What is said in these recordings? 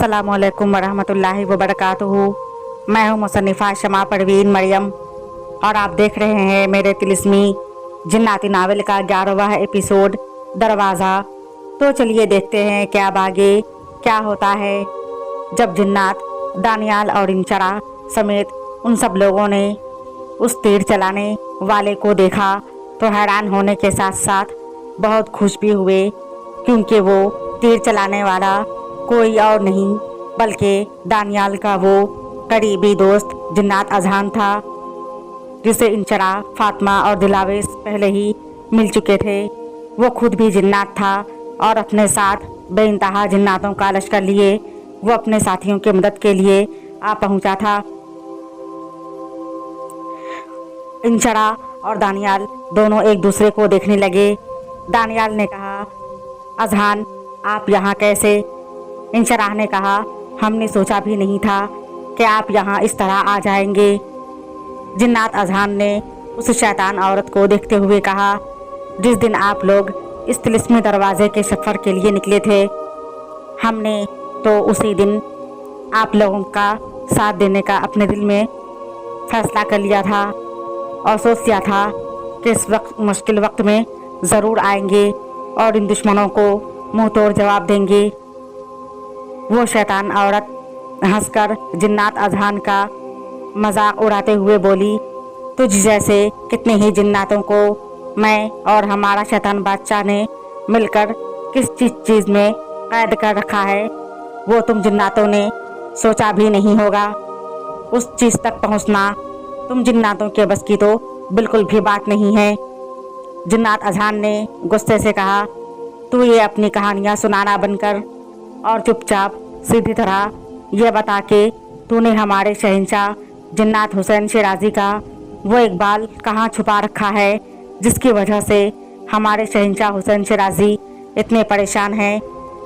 अस्सलामुअलैकुम वरहमतुल्लाहि वबरकातुहू। मैं हूँ मुसन्निफ़ा शमा परवीन मरियम और आप देख रहे हैं मेरे तिलिस्मी जिन्नाती नावल का 11वां एपिसोड दरवाज़ा। तो चलिए देखते हैं कि अब आगे क्या होता है। जब जिन्नात, दानियाल और इंचरा समेत उन सब लोगों ने उस तीर चलाने वाले को देखा तो हैरान होने के साथ साथ बहुत खुश भी हुए, क्योंकि वो तीर चलाने वाला कोई और नहीं बल्कि दानियाल का वो करीबी दोस्त जिन्नात अजहान था, जिसे इंचरा, फातिमा और दिलावेस पहले ही मिल चुके थे। वो खुद भी जिन्नात था और अपने साथ बेइंतहा जिन्नातों का लश्कर लिए वो अपने साथियों की मदद के लिए आ पहुंचा था। इंचरा और दानियाल दोनों एक दूसरे को देखने लगे। दानियाल ने कहा, अजहान आप यहाँ कैसे? इंचरा ने कहा, हमने सोचा भी नहीं था कि आप यहाँ इस तरह आ जाएंगे। जिन्नात अजहान ने उस शैतान औरत को देखते हुए कहा, जिस दिन आप लोग इस तिलिस्मी दरवाजे के सफ़र के लिए निकले थे, हमने तो उसी दिन आप लोगों का साथ देने का अपने दिल में फैसला कर लिया था और सोच लिया था कि इस वक्त मुश्किल वक्त में ज़रूर आएंगे और इन दुश्मनों को मुंह तोड़ जवाब देंगे। वो शैतान औरत हंसकर जिन्नात अजहान का मजाक उड़ाते हुए बोली, तुझ जैसे कितने ही जिन्नातों को मैं और हमारा शैतान बादशाह ने मिलकर किस चीज़ में कैद कर रखा है, वो तुम जिन्नातों ने सोचा भी नहीं होगा। उस चीज़ तक पहुंचना तुम जिन्नातों के बस की तो बिल्कुल भी बात नहीं है। जिन्नात अजहान ने गुस्से से कहा, तू ये अपनी कहानियाँ सुनाना बनकर और चुपचाप सीधी तरह यह बता के तूने हमारे शहंशाह जिन्नात हुसैन शिराजी का वो इकबाल कहाँ छुपा रखा है, जिसकी वजह से हमारे शहंशाह हुसैन शिराजी इतने परेशान हैं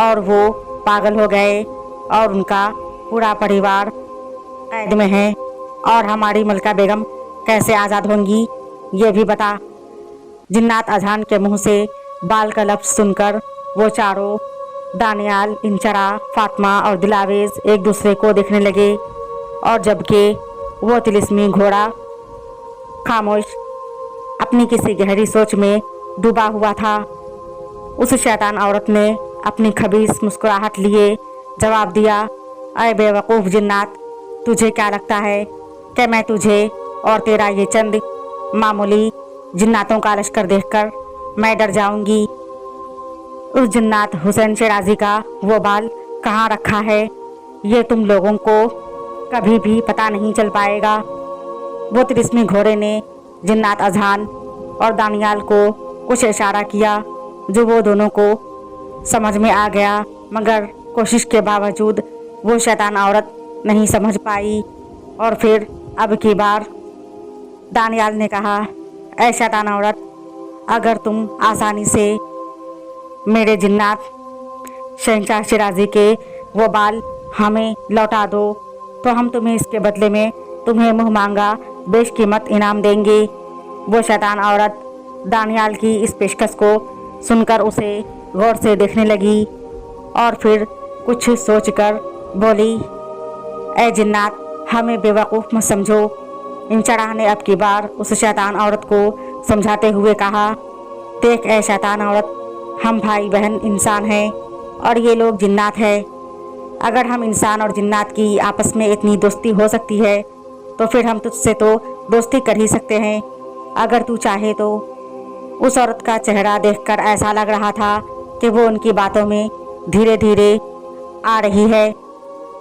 और वो पागल हो गए और उनका पूरा परिवार कैद में है, और हमारी मलका बेगम कैसे आज़ाद होंगी ये भी बता। जिन्नात अजहान के मुंह से बाल का लफ्ज़ सुनकर वो चारों, दानियाल, इंचरा, फातिमा और दिलावेज एक दूसरे को देखने लगे, और जबकि वो तिलिस्मी घोड़ा खामोश अपनी किसी गहरी सोच में डूबा हुआ था, उस शैतान औरत ने अपनी खबीस मुस्कुराहट लिए जवाब दिया, अय बेवकूफ़ जिन्नात, तुझे क्या लगता है कि मैं तुझे और तेरा ये चंद मामूली जिन्नातों का लश्कर देखकर मैं डर जाऊंगी? उस जिन्नात हुसैन शिराजी का वो बाल कहाँ रखा है ये तुम लोगों को कभी भी पता नहीं चल पाएगा। वो तिलिस्मी घोड़े ने जिन्नात अजहान और दानियाल को कुछ इशारा किया जो वो दोनों को समझ में आ गया, मगर कोशिश के बावजूद वो शैतान औरत नहीं समझ पाई। और फिर अब की बार दानियाल ने कहा, ऐ शैतान औरत, अगर तुम आसानी से मेरे जिन्नात शहंशाह शिराजी के वो बाल हमें लौटा दो तो हम तुम्हें इसके बदले में तुम्हें मुँह मांगा बेशकीमत इनाम देंगे। वो शैतान औरत दानियाल की इस पेशकश को सुनकर उसे गौर से देखने लगी और फिर कुछ सोचकर बोली, ऐ जिन्नात, हमें बेवकूफ़ मत समझो। इंचरा ने अब की बार उस शैतान औरत को समझाते हुए कहा, देख ऐ शैतान औरत, हम भाई बहन इंसान हैं और ये लोग जिन्नात हैं। अगर हम इंसान और जिन्नात की आपस में इतनी दोस्ती हो सकती है तो फिर हम तुझसे तो दोस्ती कर ही सकते हैं अगर तू चाहे तो। उस औरत का चेहरा देखकर ऐसा लग रहा था कि वो उनकी बातों में धीरे धीरे आ रही है।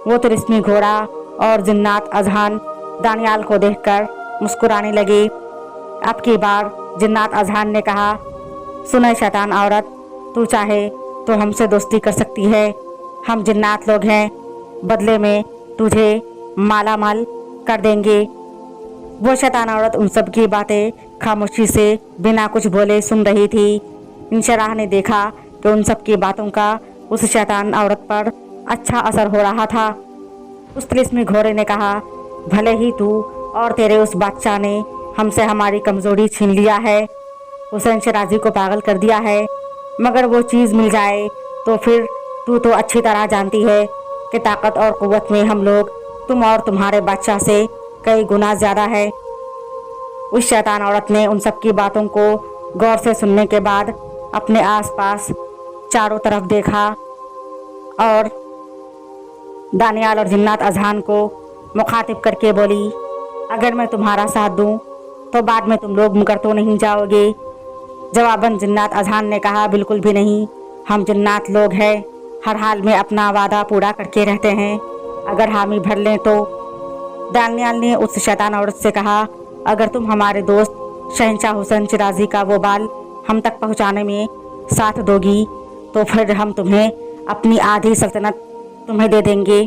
वो तिलिस्मी घोड़ा और जिन्नात अजहान दानियाल को देखकर मुस्कुराने लगे। अब की बार जिन्नात अजहान ने कहा, सुने शैतान औरत, तू चाहे तो हमसे दोस्ती कर सकती है, हम जिन्नात लोग हैं, बदले में तुझे माला माल कर देंगे। वो शैतान औरत उन सब की बातें खामोशी से बिना कुछ बोले सुन रही थी। इंशराह ने देखा कि उन सब की बातों का उस शैतान औरत पर अच्छा असर हो रहा था। उस तिलिस्मी घोड़े ने कहा, भले ही तू और तेरे उस बादशाह ने हमसे हमारी कमज़ोरी छीन लिया है, हुसैन शिराजी को पागल कर दिया है, मगर वो चीज़ मिल जाए तो फिर तू तो अच्छी तरह जानती है कि ताकत और क़ुव्वत में हम लोग तुम और तुम्हारे बादशाह से कई गुना ज़्यादा है। उस शैतान औरत ने उन सब की बातों को गौर से सुनने के बाद अपने आसपास चारों तरफ देखा और दानियाल और जिन्नात अजहान को मुखातिब करके बोली, अगर मैं तुम्हारा साथ दूं तो बाद में तुम लोग मुकर तो नहीं जाओगे? जवाबन जिन्नात अजहान ने कहा, बिल्कुल भी नहीं, हम जिन्नात लोग हैं, हर हाल में अपना वादा पूरा करके रहते हैं, अगर हामी भर लें तो। दानियाल ने उस शैतान औरत से कहा, अगर तुम हमारे दोस्त शहंशाह हुसैन शिराजी का वो बाल हम तक पहुंचाने में साथ दोगी तो फिर हम तुम्हें अपनी आधी सल्तनत तुम्हें दे देंगे।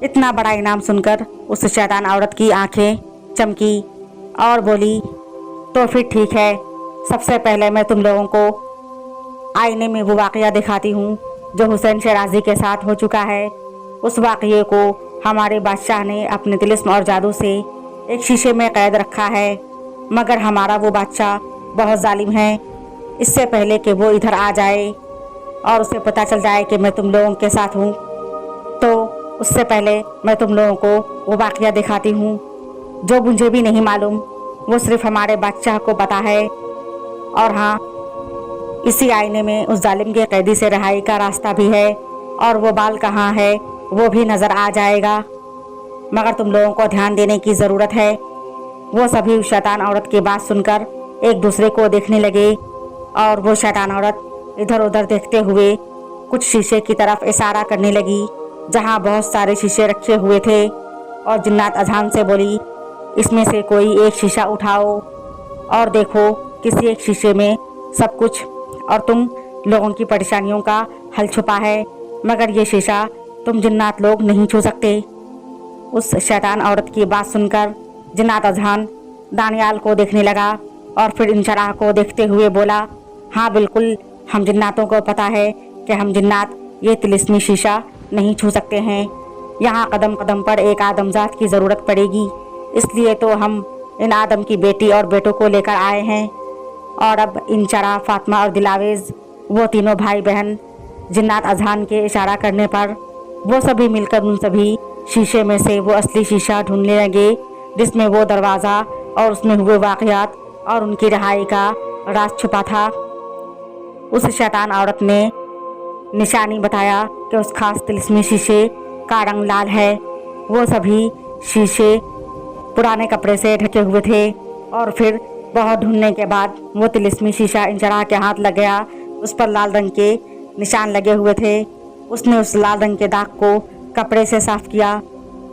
इतना बड़ा इनाम सुनकर उस शैतान औरत की आंखें चमकी और बोली, तो फिर ठीक है, सबसे पहले मैं तुम लोगों को आईने में वो वाक़या दिखाती हूँ जो हुसैन शिराजी के साथ हो चुका है। उस वाक़ये को हमारे बादशाह ने अपने तिलिस्म और जादू से एक शीशे में कैद रखा है, मगर हमारा वो बादशाह बहुत जालिम है। इससे पहले कि वो इधर आ जाए और उसे पता चल जाए कि मैं तुम लोगों के साथ हूँ, तो उससे पहले मैं तुम लोगों को वो वाक़या दिखाती हूँ जो मुझे भी नहीं मालूम, वो सिर्फ हमारे बादशाह को पता है। और हाँ, इसी आईने में उस जालिम के कैदी से रिहाई का रास्ता भी है और वो बाल कहाँ है वो भी नज़र आ जाएगा, मगर तुम लोगों को ध्यान देने की ज़रूरत है। वो सभी उस शैतान औरत की बात सुनकर एक दूसरे को देखने लगे और वो शैतान औरत इधर उधर देखते हुए कुछ शीशे की तरफ इशारा करने लगी जहाँ बहुत सारे शीशे रखे हुए थे और जिन्नात अजहान से बोली, इसमें से कोई एक शीशा उठाओ और देखो किसी एक शीशे में सब कुछ और तुम लोगों की परेशानियों का हल छुपा है, मगर ये शीशा तुम जिन्नात लोग नहीं छू सकते। उस शैतान औरत की बात सुनकर जिन्नात अजहान दानियाल को देखने लगा और फिर इंशराह को देखते हुए बोला, हाँ बिल्कुल, हम जिन्नातों को पता है कि हम जिन्नात ये तिलिस्मी शीशा नहीं छू सकते हैं। यहाँ कदम कदम पर एक आदमजात की ज़रूरत पड़ेगी, इसलिए तो हम इन आदम की बेटी और बेटों को लेकर आए हैं। और अब इंशराह, फातिमा और दिलावेज, वो तीनों भाई बहन जिन्नात अजहान के इशारा करने पर वो सभी मिलकर उन सभी शीशे में से वो असली शीशा ढूंढने लगे जिसमें वो दरवाज़ा और उसमें हुए वाक़यात और उनकी रिहाई का राज छुपा था। उस शैतान औरत ने निशानी बताया कि उस खास तिलिस्मी शीशे का रंग लाल है। वो सभी शीशे पुराने कपड़े से ढके हुए थे और फिर बहुत ढूंढने के बाद वो तिलिस्मी शीशा इंशराह के हाथ लग गया। उस पर लाल रंग के निशान लगे हुए थे। उसने उस लाल रंग के दाग को कपड़े से साफ किया।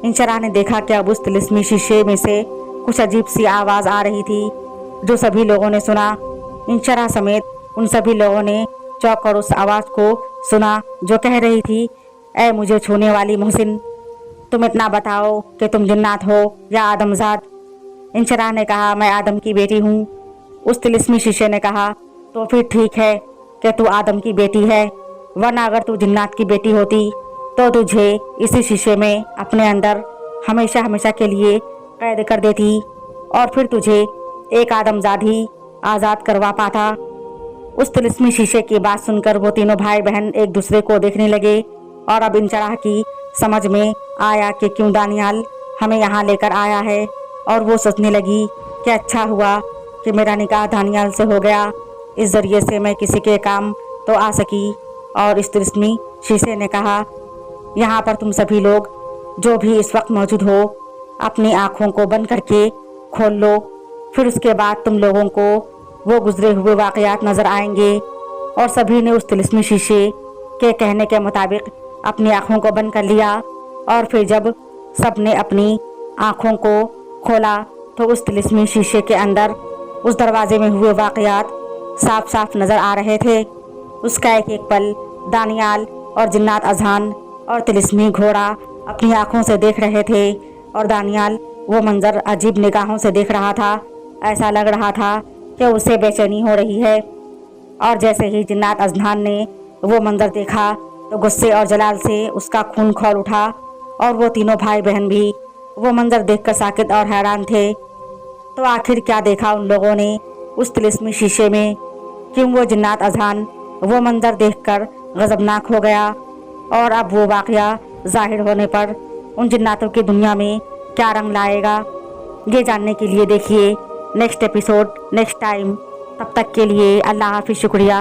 इंशराह ने देखा कि अब उस तिलिस्मी शीशे में से कुछ अजीब सी आवाज़ आ रही थी जो सभी लोगों ने सुना। इंशराह समेत उन सभी लोगों ने चौंक कर उस आवाज़ को सुना जो कह रही थी, ऐ मुझे छूने वाली मोहसिन, तुम इतना बताओ कि तुम जिन्नात हो या आदमजात। इंशराह ने कहा, मैं आदम की बेटी हूँ। उस तिलिस्मी शीशे ने कहा, तो फिर ठीक है कि तू आदम की बेटी है, वरना अगर तू जिन्नात की बेटी होती तो तुझे इसी शीशे में अपने अंदर हमेशा हमेशा के लिए कैद कर देती और फिर तुझे एक आदमजाद ही आज़ाद करवा पाता। उस तिलिस्मी शीशे की बात सुनकर वो तीनों भाई बहन एक दूसरे को देखने लगे और अब इंशराह की समझ में आया कि क्यों दानियाल हमें यहाँ लेकर आया है और वो सोचने लगी कि अच्छा हुआ कि मेरा निकाह दानियाल से हो गया, इस ज़रिए से मैं किसी के काम तो आ सकी। और इस तिलिस्मी शीशे ने कहा, यहाँ पर तुम सभी लोग जो भी इस वक्त मौजूद हो अपनी आँखों को बंद करके खोल लो, फिर उसके बाद तुम लोगों को वो गुजरे हुए वाक़यात नज़र आएंगे। और सभी ने उस तिलिस्मी शीशे के कहने के मुताबिक अपनी आँखों को बंद कर लिया और फिर जब सब ने अपनी आँखों को खोला तो उस तिलिस्मी शीशे के अंदर उस दरवाजे में हुए वाक़यात साफ साफ नज़र आ रहे थे। उसका एक एक पल दानियाल और जिन्नात अजहान और तिलिस्मी घोड़ा अपनी आँखों से देख रहे थे और दानियाल वो मंज़र अजीब निगाहों से देख रहा था। ऐसा लग रहा था कि उसे बेचैनी हो रही है। और जैसे ही जिन्नात अजहान ने वो मंज़र देखा तो गुस्से और जलाल से उसका खून खौल उठा और वो तीनों भाई बहन भी वो मंज़र देखकर साकित और हैरान थे। तो आखिर क्या देखा उन लोगों ने उस तिलिस्मी शीशे में? क्यों वो जिन्नात अजहान वो मंज़र देखकर गज़बनाक हो गया اور اب وہ واقعہ ظاہر ہونے پر ان جناتوں کی دنیا میں کیا رنگ لائے گا، یہ جاننے کے لیے دیکھیے نیکسٹ ایپیسوڈ نیکسٹ ٹائم۔ تب تک کے لیے اللہ حافظ، شکریہ۔